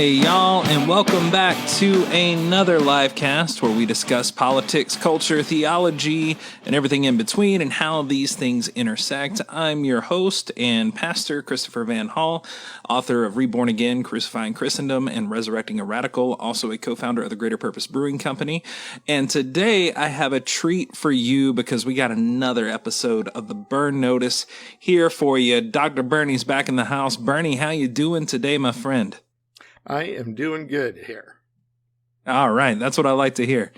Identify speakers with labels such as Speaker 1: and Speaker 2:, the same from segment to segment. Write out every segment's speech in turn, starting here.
Speaker 1: Hey y'all, and welcome back to another live cast where we discuss politics, culture, theology, and everything in between and how these things intersect. I'm your host and pastor, Christopher Van Hall, author of Reborn Again, Crucifying Christendom, and Resurrecting a Radical, also a co-founder of the Greater Purpose Brewing Company. And today I have a treat for you because we got another episode of the Bern Notice here for you. Dr. Bernie's back in the house. Bernie, how you doing today, my friend?
Speaker 2: I am doing good here.
Speaker 1: All right. That's what I like to hear.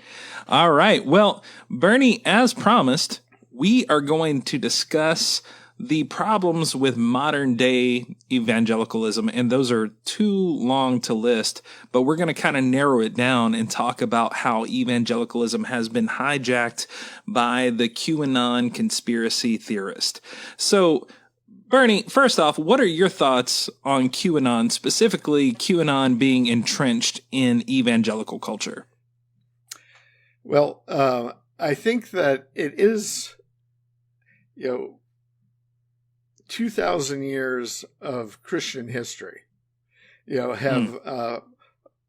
Speaker 1: All right. Well, Bernie, as promised, we are going to discuss the problems with modern day evangelicalism. And those are too long to list, but we're going to kind of narrow it down and talk about how evangelicalism has been hijacked by the QAnon conspiracy theorist. So, Bernie, first off, what are your thoughts on QAnon, specifically QAnon being entrenched in evangelical culture?
Speaker 2: Well, I think that it is, 2,000 years of Christian history, have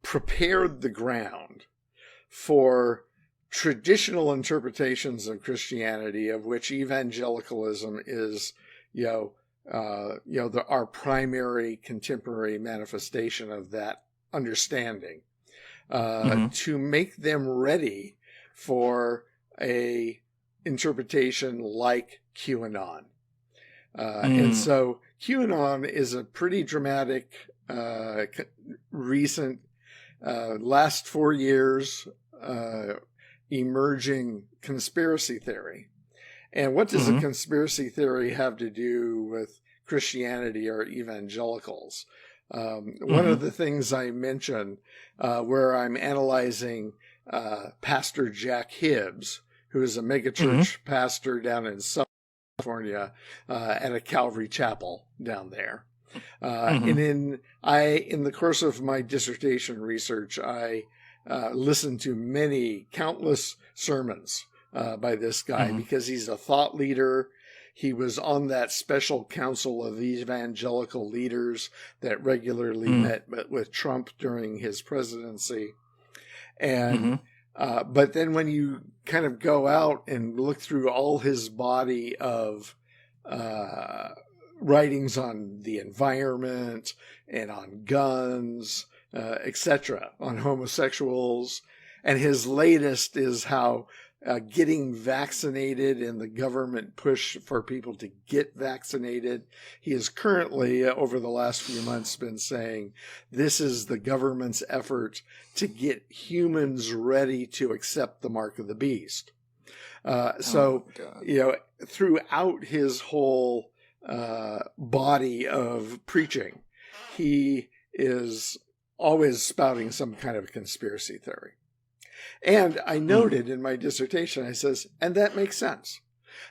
Speaker 2: prepared the ground for traditional interpretations of Christianity, of which evangelicalism is, our primary contemporary manifestation of that understanding, to make them ready for a interpretation like QAnon. And so QAnon is a pretty dramatic, recent, last 4 years, emerging conspiracy theory. And what does a conspiracy theory have to do with Christianity or evangelicals? One of the things I mentioned, where I'm analyzing Pastor Jack Hibbs, who is a megachurch pastor down in Southern California at a Calvary chapel down there. And in the course of my dissertation research, I listened to countless sermons by this guy because he's a thought leader. He was on that special council of evangelical leaders that regularly met with Trump during his presidency. And but then when you kind of go out and look through all his body of writings on the environment and on guns, etc., on homosexuals, and his latest is how getting vaccinated and the government push for people to get vaccinated. He has currently, over the last few months, been saying this is the government's effort to get humans ready to accept the mark of the beast. Throughout his whole body of preaching, he is always spouting some kind of conspiracy theory. And I noted in my dissertation, I says, and that makes sense.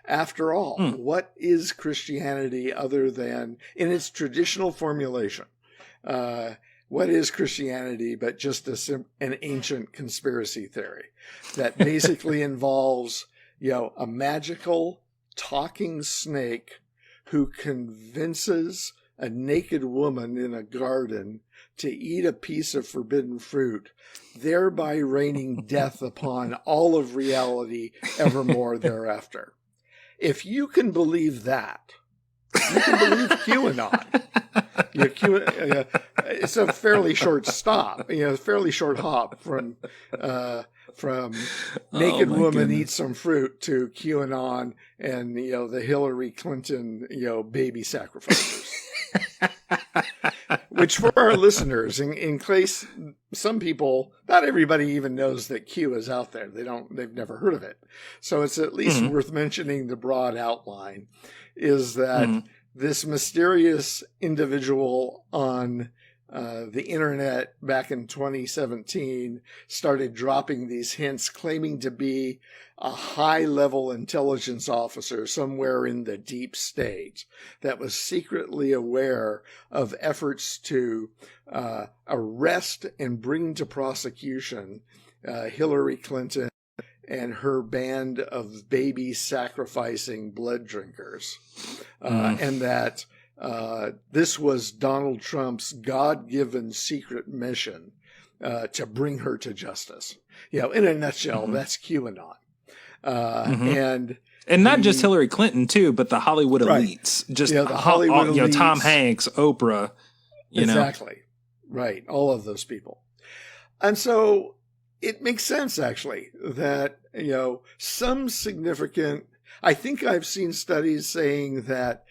Speaker 2: After all, what is Christianity other than, in its traditional formulation, what is Christianity but just an ancient conspiracy theory that basically involves, a magical talking snake who convinces a naked woman in a garden to eat a piece of forbidden fruit, thereby raining death upon all of reality evermore thereafter. If you can believe that, you can believe QAnon. It's a fairly short stop, fairly short hop from naked woman eats some fruit to QAnon and, the Hillary Clinton, baby sacrifices. Which for our listeners, in case some people, not everybody even knows that Q is out there. They've never heard of it. So it's at least worth mentioning the broad outline is that this mysterious individual on the internet back in 2017 started dropping these hints claiming to be a high-level intelligence officer somewhere in the deep state that was secretly aware of efforts to arrest and bring to prosecution Hillary Clinton and her band of baby sacrificing blood drinkers. And that this was Donald Trump's God-given secret mission to bring her to justice. In a nutshell, that's QAnon.
Speaker 1: And not just Hillary Clinton too, but the Hollywood elites. Just
Speaker 2: the Hollywood elites.
Speaker 1: Tom Hanks, Oprah.
Speaker 2: Exactly. Right. All of those people. And so it makes sense, actually, that, some significant, I think I've seen studies saying that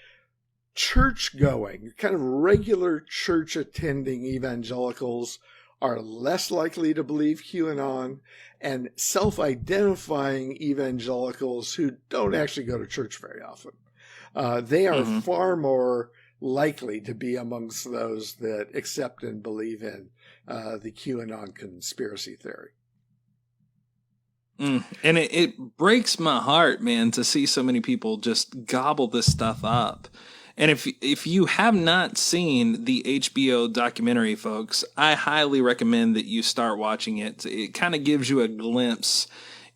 Speaker 2: church going, kind of regular church attending evangelicals are less likely to believe QAnon, and self-identifying evangelicals who don't actually go to church very often, they are far more likely to be amongst those that accept and believe in the QAnon conspiracy theory.
Speaker 1: And it breaks my heart, man, to see so many people just gobble this stuff up. And if you have not seen the HBO documentary, folks, I highly recommend that you start watching it. It kind of gives you a glimpse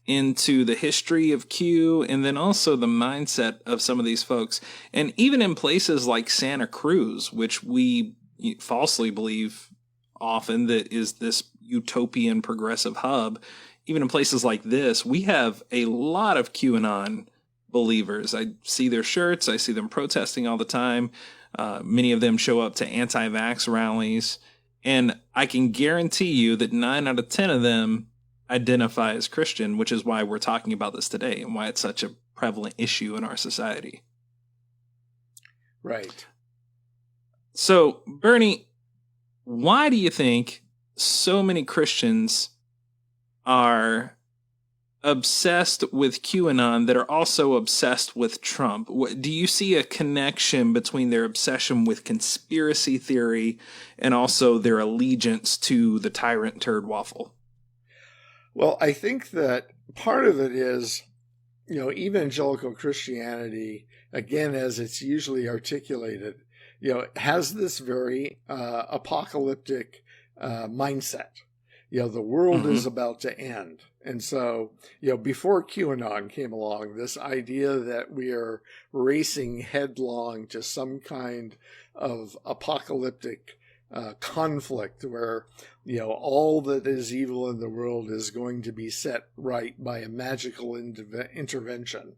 Speaker 1: into the history of Q and then also the mindset of some of these folks. And even in places like Santa Cruz, which we falsely believe often that is this utopian progressive hub, even in places like this, we have a lot of QAnon believers. I see their shirts. I see them protesting all the time. Many of them show up to anti-vax rallies. And I can guarantee you that 9 out of 10 of them identify as Christian, which is why we're talking about this today and why it's such a prevalent issue in our society.
Speaker 2: Right.
Speaker 1: So, Bernie, why do you think so many Christians are obsessed with QAnon that are also obsessed with Trump? Do you see a connection between their obsession with conspiracy theory and also their allegiance to the tyrant turd waffle?
Speaker 2: Well, I think that part of it is, evangelical Christianity, again, as it's usually articulated, has this very apocalyptic mindset. The world is about to end. And so, before QAnon came along, this idea that we are racing headlong to some kind of apocalyptic conflict where, all that is evil in the world is going to be set right by a magical intervention.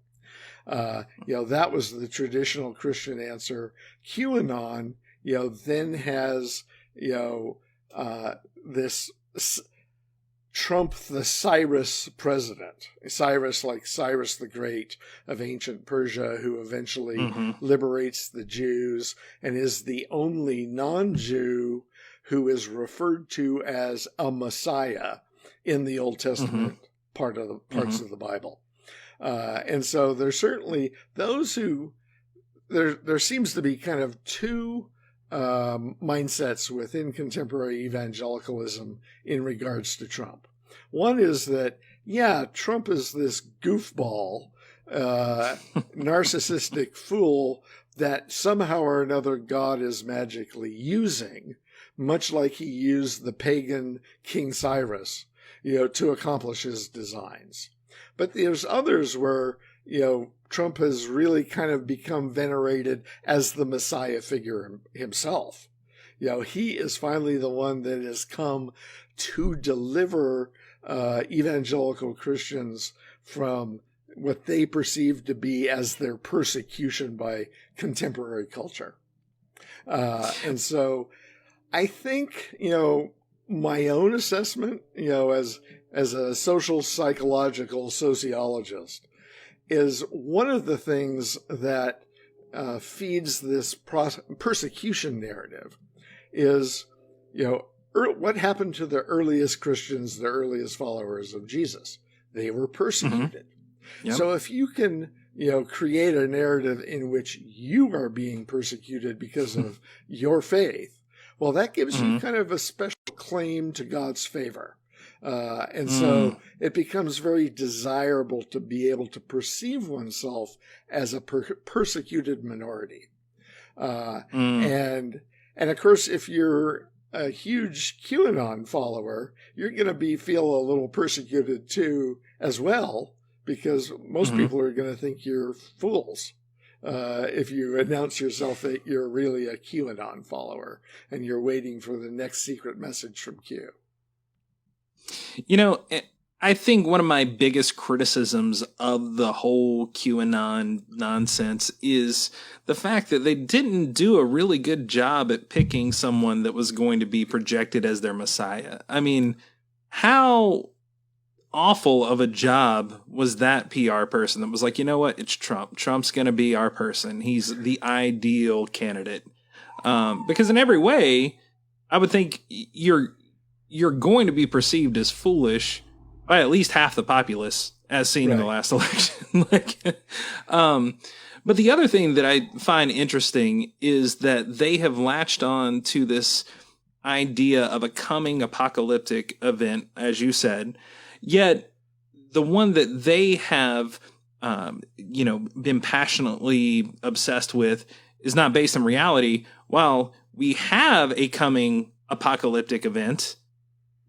Speaker 2: That was the traditional Christian answer. QAnon, then has, this Trump the Cyrus president, Cyrus like Cyrus the Great of ancient Persia, who eventually liberates the Jews and is the only non-Jew who is referred to as a Messiah in the Old Testament parts of the Bible. And so there's certainly those who, there seems to be kind of two mindsets within contemporary evangelicalism in regards to Trump. One is that, Trump is this goofball, narcissistic fool that somehow or another God is magically using, much like he used the pagan King Cyrus, to accomplish his designs. But there's others where, Trump has really kind of become venerated as the Messiah figure himself. He is finally the one that has come to deliver evangelical Christians from what they perceive to be as their persecution by contemporary culture. And so I think, my own assessment, as a social psychological sociologist, is one of the things that feeds this persecution narrative is, what happened to the earliest Christians, the earliest followers of Jesus? They were persecuted. Yep. So if you can, create a narrative in which you are being persecuted because of your faith, well, that gives you kind of a special claim to God's favor. And so it becomes very desirable to be able to perceive oneself as a persecuted minority. And of course, if you're a huge QAnon follower, you're going to feel a little persecuted too, as well, because most people are going to think you're fools. if you announce yourself that you're really a QAnon follower and you're waiting for the next secret message from Q.
Speaker 1: I think one of my biggest criticisms of the whole QAnon nonsense is the fact that they didn't do a really good job at picking someone that was going to be projected as their messiah. I mean, how awful of a job was that PR person that was like, you know what? It's Trump. Trump's going to be our person. He's the ideal candidate. Because in every way, I would think you're going to be perceived as foolish by at least half the populace, as seen in the last election. But the other thing that I find interesting is that they have latched on to this idea of a coming apocalyptic event, as you said. Yet the one that they have, been passionately obsessed with is not based on reality. While we have a coming apocalyptic event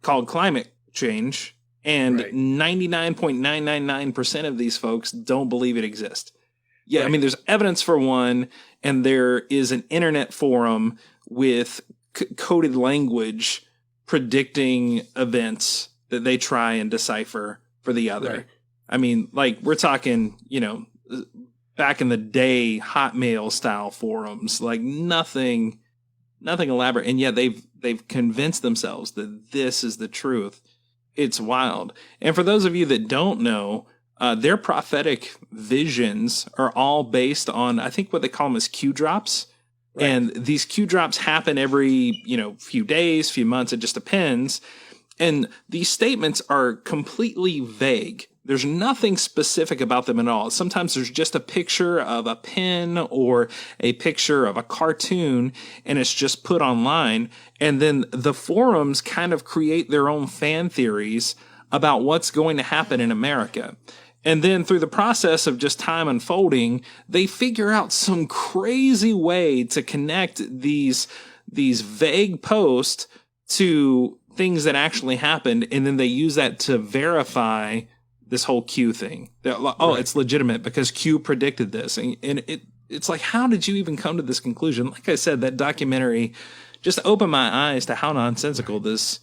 Speaker 1: called climate change, and 99.999% of these folks don't believe it exists. Yeah, I mean, there's evidence for one, and there is an internet forum with coded language predicting events that they try and decipher for the other. Right. I mean, like, we're talking, back in the day, Hotmail style forums, like nothing elaborate. And yet they've convinced themselves that this is the truth. It's wild. And for those of you that don't know, their prophetic visions are all based on, I think what they call them is Q drops. Right. And these Q drops happen every, few days, few months. It just depends. And these statements are completely vague. There's nothing specific about them at all. Sometimes there's just a picture of a pen or a picture of a cartoon, and it's just put online. And then the forums kind of create their own fan theories about what's going to happen in America. And then through the process of just time unfolding, they figure out some crazy way to connect these vague posts to things that actually happened, and then they use that to verify this whole Q thing. It's legitimate because Q predicted this. And it's like, how did you even come to this conclusion? Like I said, that documentary just opened my eyes to how nonsensical this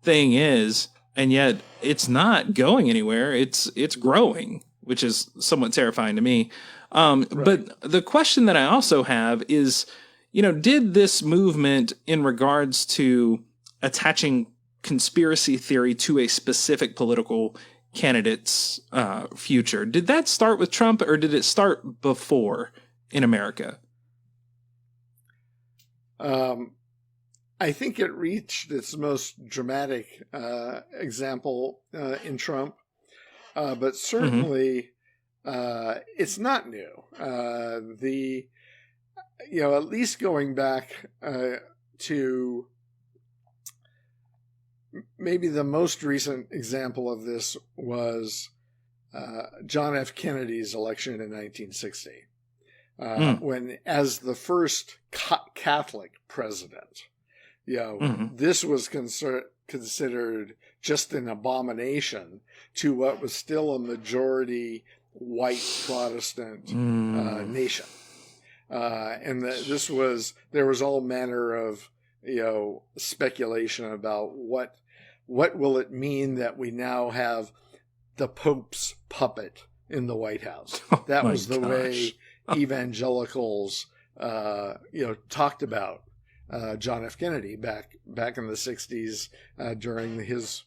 Speaker 1: thing is, and yet it's not going anywhere. It's growing, which is somewhat terrifying to me. But the question that I also have is, did this movement in regards to attaching conspiracy theory to a specific political candidate's future, did that start with Trump, or did it start before in America?
Speaker 2: I think it reached its most dramatic example in Trump, but certainly it's not new. At least going back to maybe the most recent example of this was John F. Kennedy's election in 1960, when, as the first Catholic president, this was considered just an abomination to what was still a majority white Protestant nation, and that there was all manner of speculation about what will it mean that we now have the Pope's puppet in the White House. That was the way evangelicals, talked about John F. Kennedy back in the 60s during his,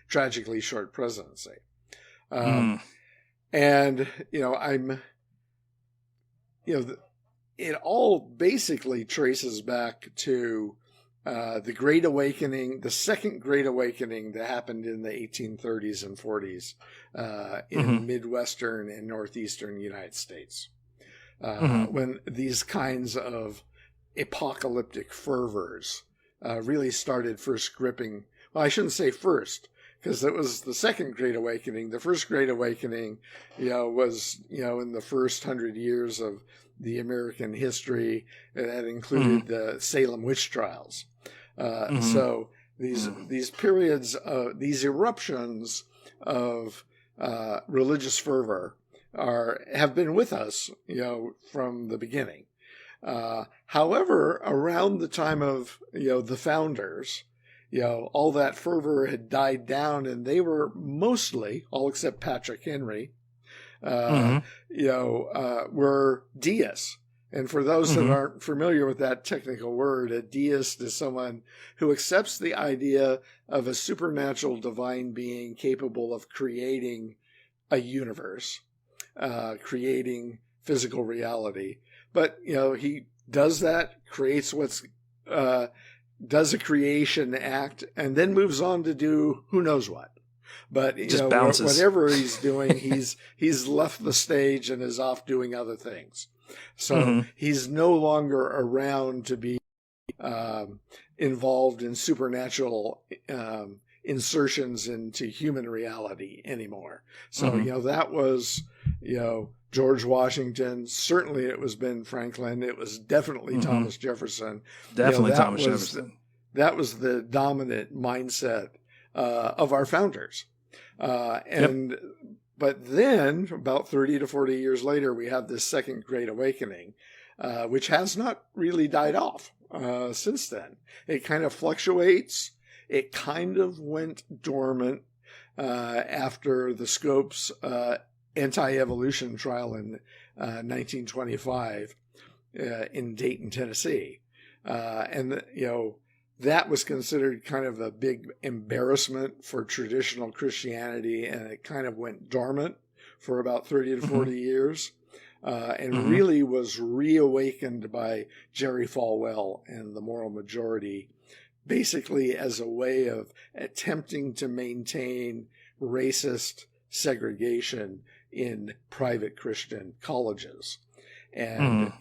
Speaker 2: tragically short presidency. And, it all basically traces back to the Great Awakening, the Second Great Awakening that happened in the 1830s and 40s in Midwestern and Northeastern United States. When these kinds of apocalyptic fervors really started first gripping, well, I shouldn't say first, because it was the Second Great Awakening. The First Great Awakening, was, in the first 100 years of the American history. That included the Salem witch trials. So these periods, these eruptions of religious fervor have been with us, from the beginning. However, around the time of, the founders, all that fervor had died down, and they were mostly, all except Patrick Henry, were deists. And for those that aren't familiar with that technical word, a deist is someone who accepts the idea of a supernatural divine being capable of creating a universe, creating physical reality. But, he does that, creates does a creation act, and then moves on to do who knows what. But, whatever he's doing, he's left the stage and is off doing other things. So he's no longer around to be involved in supernatural insertions into human reality anymore. So, that was, George Washington. Certainly it was Ben Franklin. It was definitely Thomas Jefferson.
Speaker 1: Definitely Thomas Jefferson.
Speaker 2: That was the dominant mindset of our founders. But then, about 30 to 40 years later, we have this Second Great Awakening, which has not really died off since then. It kind of fluctuates. It kind of went dormant after the Scopes anti-evolution trial in 1925 in Dayton, Tennessee. That was considered kind of a big embarrassment for traditional Christianity, and it kind of went dormant for about 30 to 40 years, and really was reawakened by Jerry Falwell and the Moral Majority, basically as a way of attempting to maintain racist segregation in private Christian colleges, and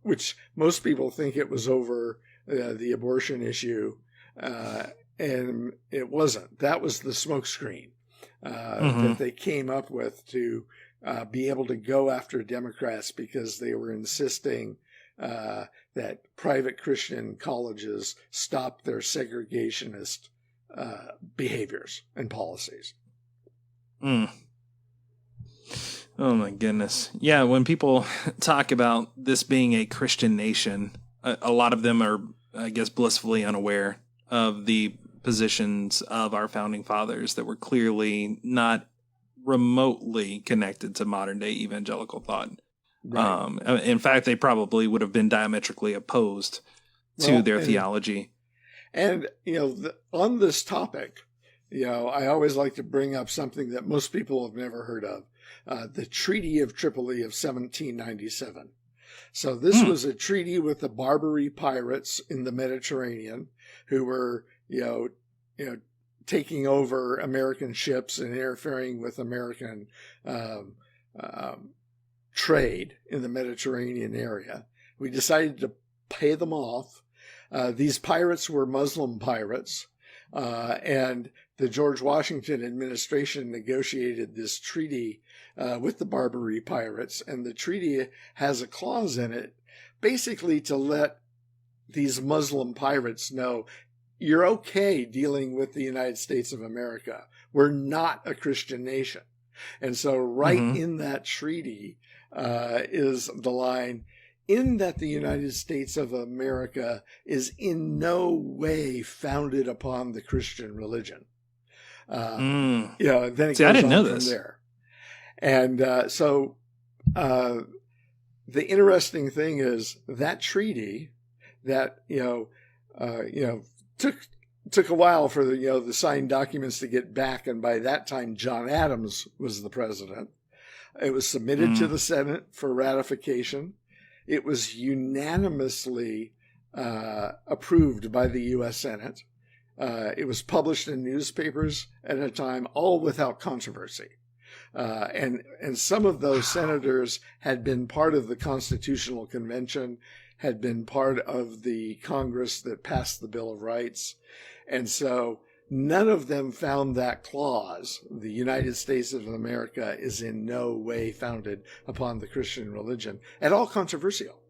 Speaker 2: which most people think it was over the abortion issue, and it wasn't. That was the smokescreen that they came up with to be able to go after Democrats, because they were insisting that private Christian colleges stop their segregationist behaviors and policies.
Speaker 1: Oh my goodness. Yeah, when people talk about this being a Christian nation, a lot of them are, I guess, blissfully unaware of the positions of our founding fathers that were clearly not remotely connected to modern day evangelical thought. Right. In fact, they probably would have been diametrically opposed to their theology. And,
Speaker 2: on this topic, I always like to bring up something that most people have never heard of, the Treaty of Tripoli of 1797. So this was a treaty with the Barbary pirates in the Mediterranean, who were, taking over American ships and interfering with American trade in the Mediterranean area. We decided to pay them off. These pirates were Muslim pirates, and the George Washington administration negotiated this treaty with the Barbary pirates, and the treaty has a clause in it basically to let these Muslim pirates know, you're okay dealing with the United States of America. We're not a Christian nation. And so in that treaty is the line, in that the United States of America is in no way founded upon the Christian religion. Then it goes
Speaker 1: I didn't know
Speaker 2: from
Speaker 1: this.
Speaker 2: there. And so the interesting thing is that treaty that took a while for the signed documents to get back, and by that time John Adams was the president. It was submitted to the Senate for ratification. It was unanimously approved by the U.S. Senate. It was published in newspapers at a time, all without controversy. And some of those senators had been part of the Constitutional Convention, had been part of the Congress that passed the Bill of Rights. And so none of them found that clause, the United States of America is in no way founded upon the Christian religion, at all controversial.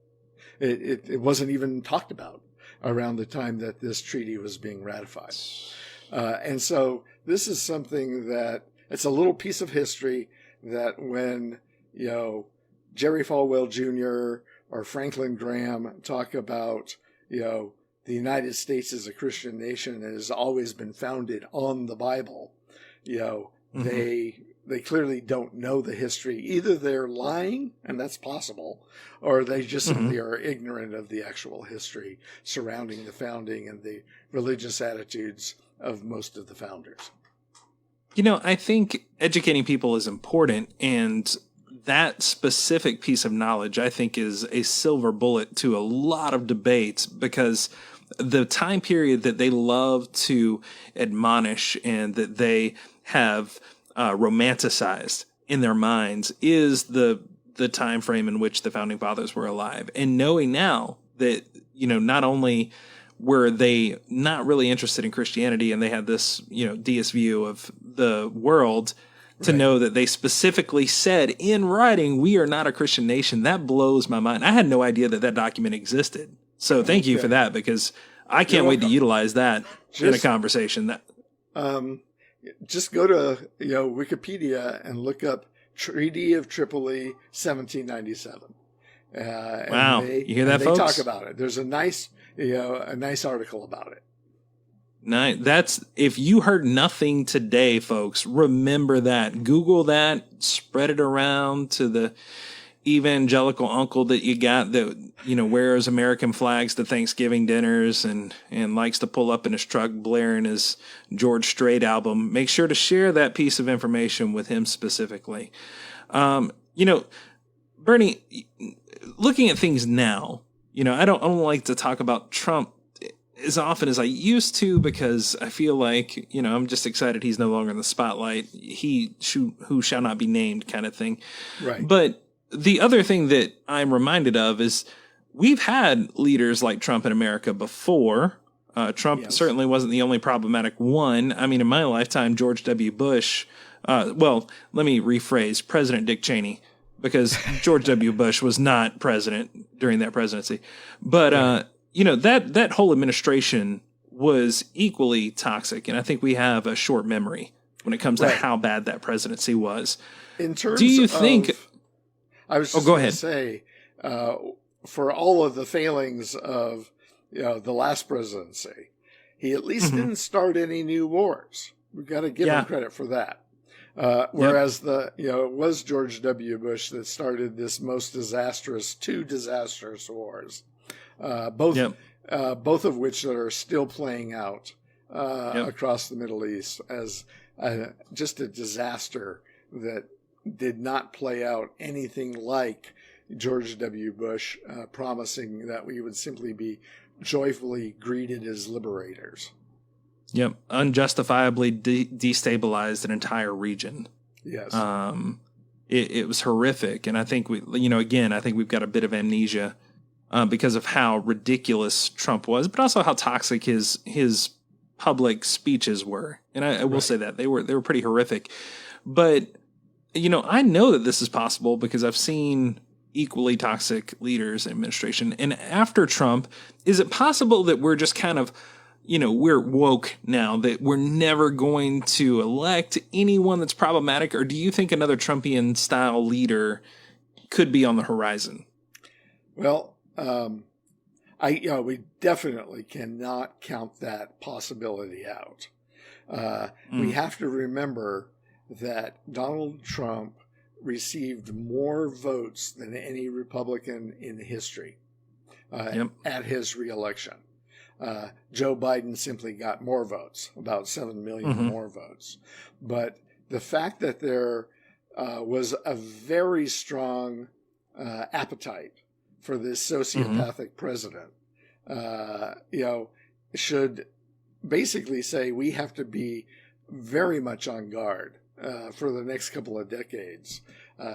Speaker 2: It wasn't even talked about around the time that this treaty was being ratified. And so this is something that, it's a little piece of history that when, Jerry Falwell Jr. or Franklin Graham talk about, the United States as a Christian nation has always been founded on the Bible, they clearly don't know the history. Either they're lying, and that's possible, or they just simply are ignorant of the actual history surrounding the founding and the religious attitudes of most of the founders.
Speaker 1: I think educating people is important, and that specific piece of knowledge, I think, is a silver bullet to a lot of debates, because the time period that they love to admonish and that they have romanticized in their minds is the time frame in which the founding fathers were alive. And knowing now that, not only were they not really interested in Christianity and they had this, deist view of the world, to know that they specifically said in writing, we are not a Christian nation, that blows my mind. I had no idea that document existed. So thank you for that, because I can't wait to utilize that in a conversation.
Speaker 2: Just go to Wikipedia and look up Treaty of Tripoli, 1797.
Speaker 1: Wow, you hear that, folks?
Speaker 2: They talk about it. There's a nice article about it.
Speaker 1: Nice. That's, if you heard nothing today, folks, remember that. Google that. Spread it around to the evangelical uncle that you got that wears American flags to Thanksgiving dinners and likes to pull up in his truck blaring his George Strait album. Make sure to share that piece of information with him specifically. Bernie, looking at things now, I don't like to talk about Trump as often as I used to, because I feel like, I'm just excited he's no longer in the spotlight. Who shall not be named kind of thing. Right. But the other thing that I'm reminded of is we've had leaders like Trump in America before. Trump certainly wasn't the only problematic one. I mean, in my lifetime, George W. Bush, let me rephrase, President Dick Cheney, because George W. Bush was not president during that presidency. But, that whole administration was equally toxic. And I think we have a short memory when it comes to how bad that presidency was.
Speaker 2: In terms
Speaker 1: Do you think...
Speaker 2: I was just going to say, for all of the failings of the last presidency, he at least didn't start any new wars. We've got to give him credit for that. Whereas it was George W. Bush that started this two disastrous wars, both of which are still playing out across the Middle East as just a disaster that did not play out anything like George W. Bush promising that we would simply be joyfully greeted as liberators.
Speaker 1: Yep. Unjustifiably destabilized an entire region.
Speaker 2: Yes.
Speaker 1: It was horrific. And I think I think we've got a bit of amnesia because of how ridiculous Trump was, but also how toxic his public speeches were. And I will say that they were pretty horrific, but I know that this is possible because I've seen equally toxic leaders in administration. And after Trump, is it possible that we're just kind of, we're woke now, that we're never going to elect anyone that's problematic? Or do you think another Trumpian style leader could be on the horizon?
Speaker 2: Well, we definitely cannot count that possibility out. We have to remember that Donald Trump received more votes than any Republican in history at his reelection. Joe Biden simply got more votes, about 7 million more votes. But the fact that there was a very strong appetite for this sociopathic president, should basically say we have to be very much on guard for the next couple of decades,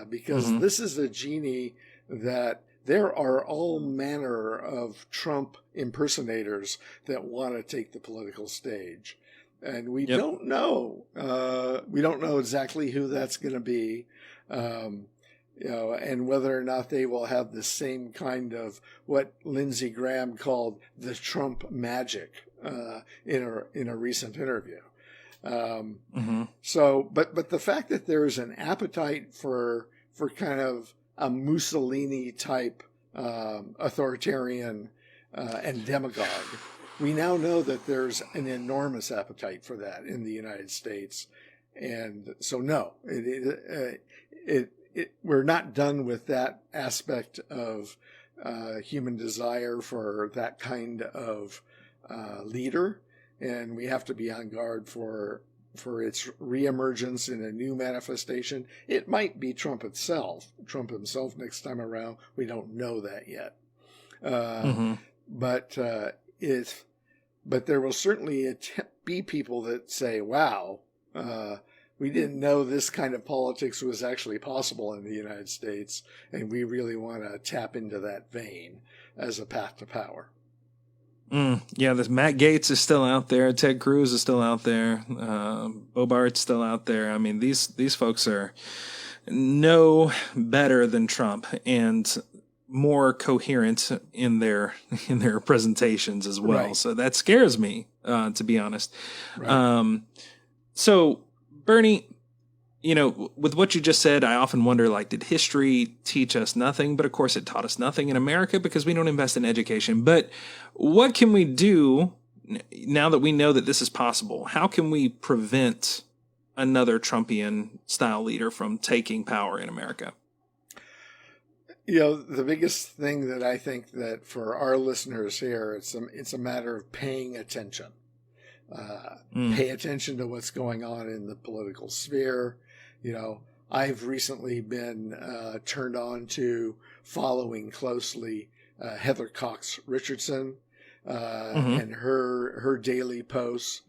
Speaker 2: because this is a genie that there are all manner of Trump impersonators that want to take the political stage. And we don't know. We don't know exactly who that's going to be, and whether or not they will have the same kind of what Lindsey Graham called the Trump magic in a recent interview. So, but the fact that there is an appetite for kind of a Mussolini type authoritarian and demagogue, we now know that there's an enormous appetite for that in the United States, and so no, we're not done with that aspect of human desire for that kind of leader, and we have to be on guard for its reemergence in a new manifestation. It might be Trump himself next time around. We don't know that yet. But there will certainly be people that say, wow, we didn't know this kind of politics was actually possible in the United States, and we really want to tap into that vein as a path to power.
Speaker 1: Yeah, this Matt Gaetz is still out there. Ted Cruz is still out there. Bobart's still out there. I mean, these folks are no better than Trump and more coherent in their presentations as well. Right. So that scares me, to be honest. Right. So Bernie, with what you just said, I often wonder, did history teach us nothing? But of course it taught us nothing in America because we don't invest in education. But what can we do now that we know that this is possible? How can we prevent another Trumpian style leader from taking power in America?
Speaker 2: The biggest thing that I think that for our listeners here, it's a matter of paying attention. Pay attention to what's going on in the political sphere. I've recently been turned on to following closely Heather Cox Richardson and her daily posts.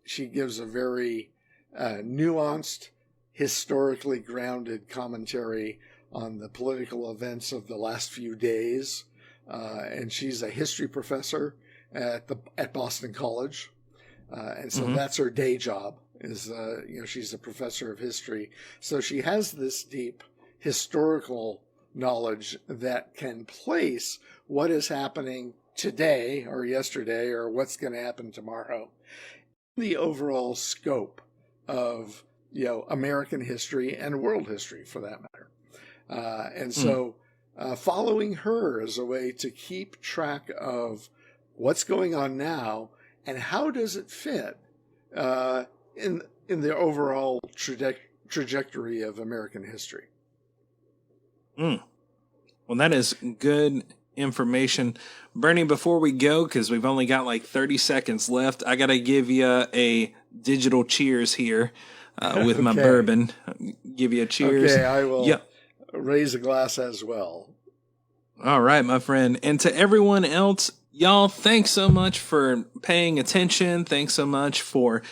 Speaker 2: She gives a very nuanced, historically grounded commentary on the political events of the last few days, and she's a history professor at Boston College, and so that's her day job. She's a professor of history, so she has this deep historical knowledge that can place what is happening today or yesterday or what's going to happen tomorrow, the overall scope of American history and world history for that matter. And so following her is a way to keep track of what's going on now and how does it fit in the overall trajectory of American history.
Speaker 1: Well, that is good information. Bernie, before we go, because we've only got 30 seconds left, I got to give you a digital cheers here with my bourbon. Give you a cheers.
Speaker 2: Okay, I will raise a glass as well.
Speaker 1: All right, my friend. And to everyone else, y'all, thanks so much for paying attention. Thanks so much for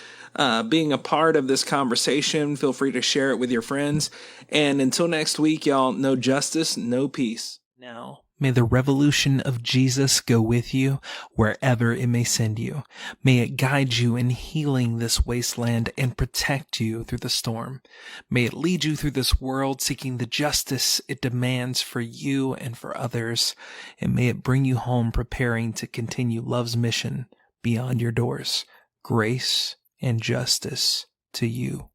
Speaker 1: being a part of this conversation. Feel free to share it with your friends. And until next week, y'all, no justice, no peace. Now, may the revolution of Jesus go with you wherever it may send you. May it guide you in healing this wasteland and protect you through the storm. May it lead you through this world seeking the justice it demands for you and for others. And may it bring you home preparing to continue love's mission beyond your doors. Grace and justice to you.